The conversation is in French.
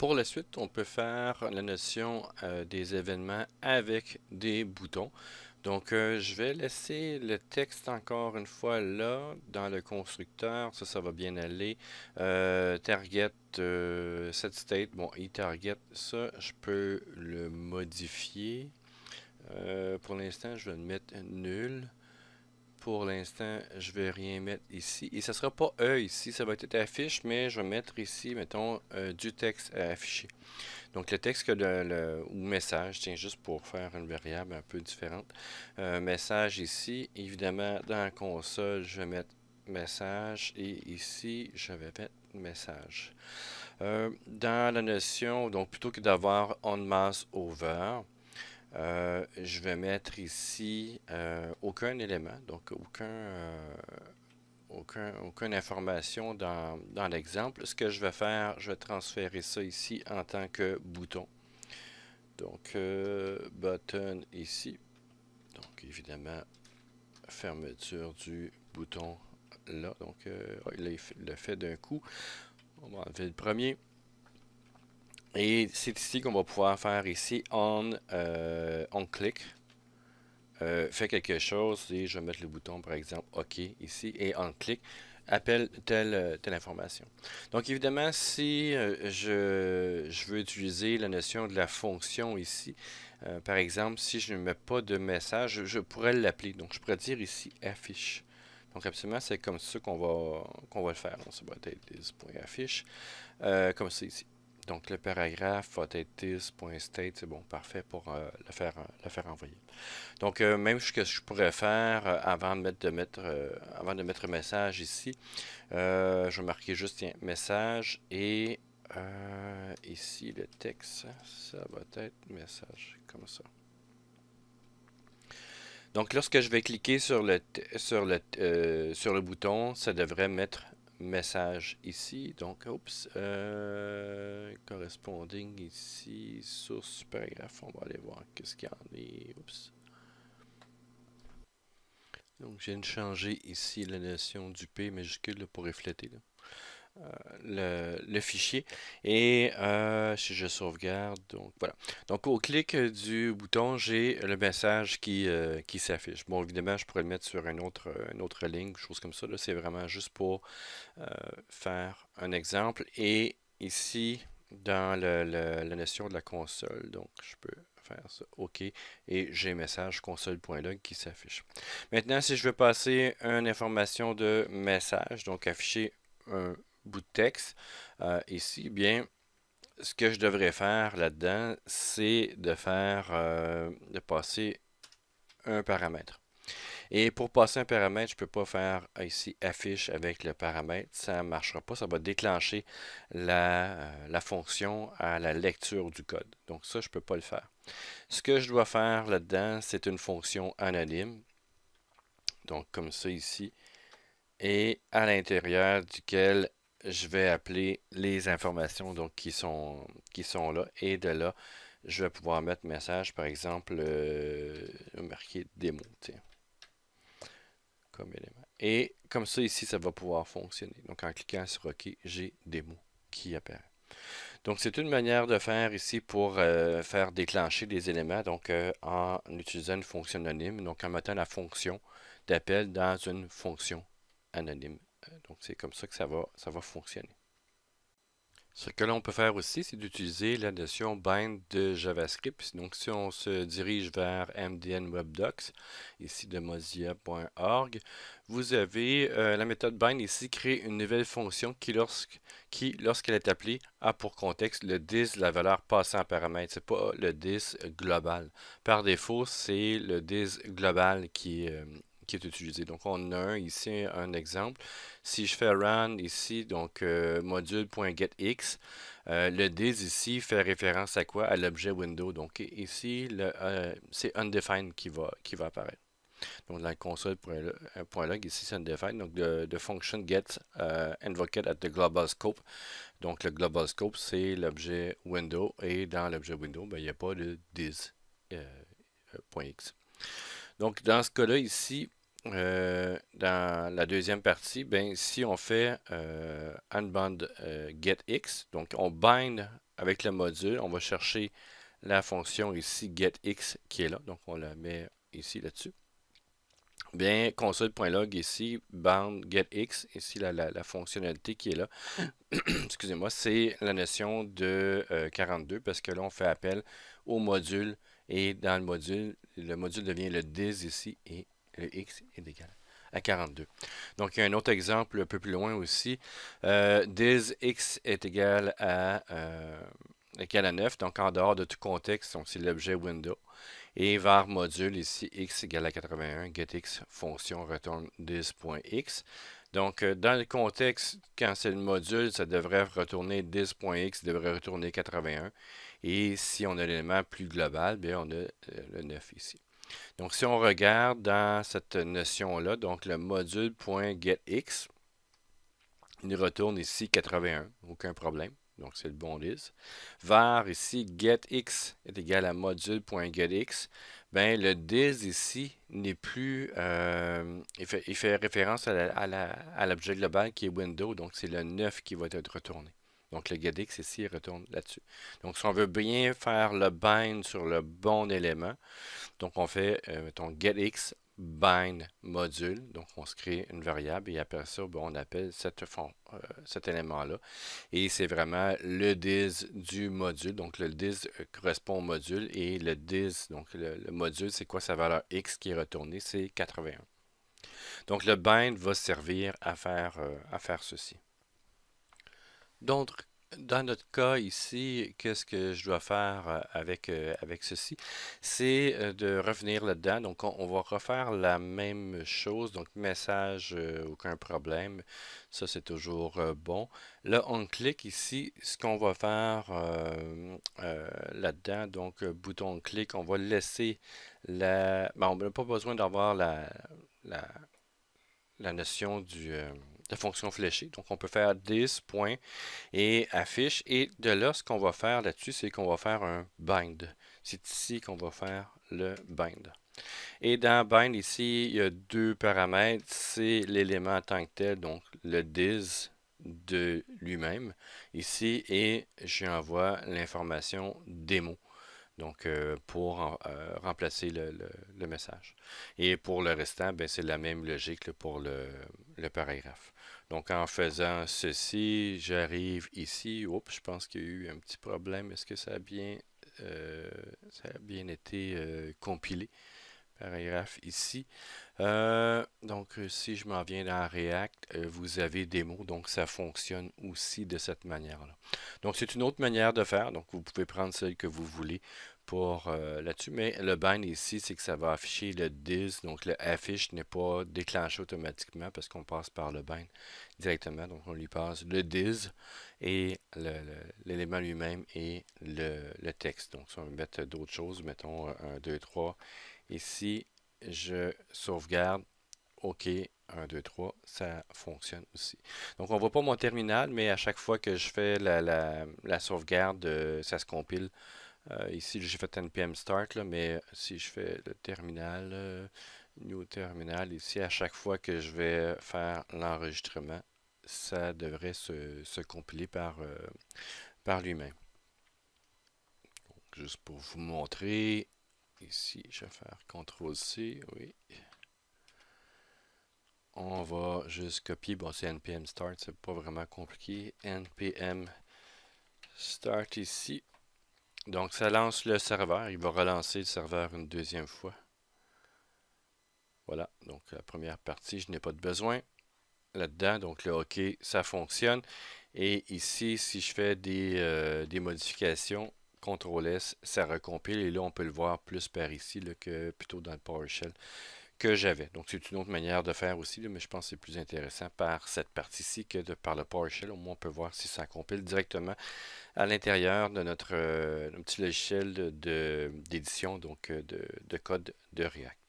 Pour la suite, on peut faire la notion des événements avec des boutons. Donc, je vais laisser le texte encore une fois là, dans le constructeur. Ça va bien aller. Target set state, bon, e-target, ça, je peux le modifier. Pour l'instant, je vais le mettre nul. Pour l'instant, je vais rien mettre ici. Et ça ne sera pas E ici, ça va être affiche, mais je vais mettre ici, mettons, du texte à afficher. Donc le texte que ou message, tiens, juste pour faire une variable un peu différente. Message ici, évidemment, dans la console, je vais mettre message et ici, je vais mettre message. Dans la notion, donc plutôt que d'avoir on mass over, je vais mettre ici aucun élément, donc aucune information dans l'exemple. Ce que je vais faire, je vais transférer ça ici en tant que bouton. Donc, button ici. Donc, évidemment, fermeture du bouton là. Donc, il le fait d'un coup. On va enlever le premier. Et c'est ici qu'on va pouvoir faire ici on click. Fait quelque chose et je vais mettre le bouton par exemple OK ici et on click appelle telle information. Donc évidemment si je veux utiliser la notion de la fonction ici, par exemple si je ne mets pas de message, je pourrais l'appeler. Donc je pourrais dire ici affiche. Donc absolument c'est comme ça qu'on va le faire. Donc ça va être this.affiche comme ça ici. Donc le paragraphe va être this.state, c'est bon, parfait pour le faire envoyer. Donc, même ce que je pourrais faire avant de mettre message ici, je vais marquer juste tiens, message et ici le texte, ça va être message, comme ça. Donc, lorsque je vais cliquer sur le bouton, ça devrait mettre message ici. Donc, oups, corresponding ici, source, paragraphe, on va aller voir qu'est-ce qu'il y en est. Oups. Donc, je viens de changer ici la notion du P majuscule là, pour refléter le fichier. Et si je sauvegarde, donc voilà. Donc, au clic du bouton, j'ai le message qui s'affiche. Bon, évidemment, je pourrais le mettre sur une autre ligne, chose comme ça. C'est vraiment juste pour faire un exemple. Et ici, dans la notion de la console, donc je peux faire ça, OK, et j'ai message console.log qui s'affiche. Maintenant, si je veux passer une information de message, donc afficher un bout de texte, ici, bien, ce que je devrais faire là-dedans, c'est de passer un paramètre. Et pour passer un paramètre, je ne peux pas faire ici affiche avec le paramètre. Ça ne marchera pas. Ça va déclencher la fonction à la lecture du code. Donc ça, je ne peux pas le faire. Ce que je dois faire là-dedans, c'est une fonction anonyme. Donc comme ça ici. Et à l'intérieur duquel je vais appeler les informations donc, qui sont là. Et de là, je vais pouvoir mettre message, par exemple, marquer démo. Tiens, comme élément. Et comme ça, ici, ça va pouvoir fonctionner. Donc, en cliquant sur OK, j'ai démo qui apparaît. Donc, c'est une manière de faire ici pour faire déclencher des éléments, donc en utilisant une fonction anonyme, donc en mettant la fonction d'appel dans une fonction anonyme. Donc, c'est comme ça que ça va fonctionner. Ce que l'on peut faire aussi, c'est d'utiliser la notion bind de JavaScript. Donc, si on se dirige vers MDN WebDocs, ici de mozilla.org, vous avez la méthode bind ici crée une nouvelle fonction qui, lorsqu'elle est appelée, a pour contexte le dis, la valeur passée en paramètre. C'est pas le dis global. Par défaut, c'est le dis global qui est utilisé. Donc, on a ici un exemple. Si je fais run ici, donc module.getX, le dis ici fait référence à quoi? À l'objet window. Donc, ici, c'est undefined qui va apparaître. Donc, dans la console.log, ici, c'est undefined. Donc, the function gets invoked at the global scope. Donc, le global scope, c'est l'objet window. Et dans l'objet window, ben, il n'y a pas de dis.x. Donc, dans ce cas-là, ici, dans la deuxième partie, ben, si on fait unbound getX, donc on bind avec le module, on va chercher la fonction ici getX qui est là. Donc, on la met ici, là-dessus. Bien, console.log ici, bound getX, ici la fonctionnalité qui est là. Excusez-moi, c'est la notion de 42 parce que là, on fait appel au module et dans le module devient le dis ici et le x est égal à 42. Donc, il y a un autre exemple un peu plus loin aussi. Dis x est égal à 9, donc en dehors de tout contexte, donc c'est l'objet window. Et var module ici, x égale à 81, getX fonction retourne dis.x. Donc, dans le contexte, quand c'est le module, ça devrait retourner dis.x, devrait retourner 81. Et si on a l'élément plus global, bien, on a le 9 ici. Donc, si on regarde dans cette notion-là, donc le module.getX, il retourne ici 81, aucun problème. Donc, c'est le bon dis. Var ici, getX est égal à module.getX. Ben, le dis ici n'est plus. Il fait référence à l'objet global qui est window. Donc, c'est le 9 qui va être retourné. Donc, le getX ici retourne là-dessus. Donc, si on veut bien faire le bind sur le bon élément, donc on fait, mettons, getX bind module. Donc, on se crée une variable et après ça, bon, on appelle cet élément-là. Et c'est vraiment le dis du module. Donc, le dis correspond au module et le dis, donc le module, c'est quoi sa valeur x qui est retournée? C'est 81. Donc, le bind va servir à faire ceci. Donc, dans notre cas ici, qu'est-ce que je dois faire avec ceci? C'est de revenir là-dedans. Donc, on va refaire la même chose. Donc, message, aucun problème. Ça, c'est toujours bon. Là, on clique ici. Ce qu'on va faire là-dedans, donc, bouton clic, on va laisser bon, on n'a pas besoin d'avoir la, la notion de fonction fléchée. Donc, on peut faire this, point, et affiche. Et de là, ce qu'on va faire là-dessus, c'est qu'on va faire un bind. C'est ici qu'on va faire le bind. Et dans bind, ici, il y a deux paramètres. C'est l'élément en tant que tel, donc le dis de lui-même ici, et j'envoie l'information démo. Donc, pour remplacer le message. Et pour le restant, ben, c'est la même logique là, pour le paragraphe. Donc, en faisant ceci, j'arrive ici. Oups, je pense qu'il y a eu un petit problème. Est-ce que ça a bien été compilé? Paragraphe ici. Donc, si je m'en viens dans React, vous avez des mots, donc ça fonctionne aussi de cette manière-là. Donc, c'est une autre manière de faire. Donc, vous pouvez prendre celle que vous voulez pour là-dessus. Mais le bind ici, c'est que ça va afficher le dis. Donc, le affiche n'est pas déclenché automatiquement parce qu'on passe par le bind directement. Donc, on lui passe le dis et l'élément lui-même et le texte. Donc, si on veut mettre d'autres choses, mettons 1, 2, 3. Ici, je sauvegarde. OK, 1, 2, 3, ça fonctionne aussi. Donc, on ne voit pas mon terminal, mais à chaque fois que je fais la sauvegarde, ça se compile. Ici, j'ai fait npm start, là, mais si je fais le terminal, new terminal, ici, à chaque fois que je vais faire l'enregistrement, ça devrait se compiler par lui-même. Juste pour vous montrer, ici, je vais faire CTRL-C, oui. On va juste copier, bon c'est npm start, c'est pas vraiment compliqué. npm start ici. Donc ça lance le serveur, il va relancer le serveur une deuxième fois. Voilà, donc la première partie, je n'ai pas de besoin là-dedans, donc le OK, ça fonctionne. Et ici, si je fais des modifications, CTRL-S, ça recompile, et là on peut le voir plus par ici là, que plutôt dans le PowerShell que j'avais. Donc, c'est une autre manière de faire aussi, là, mais je pense que c'est plus intéressant par cette partie-ci que par le PowerShell. Au moins, on peut voir si ça compile directement à l'intérieur de notre petit logiciel d'édition, donc de code de React.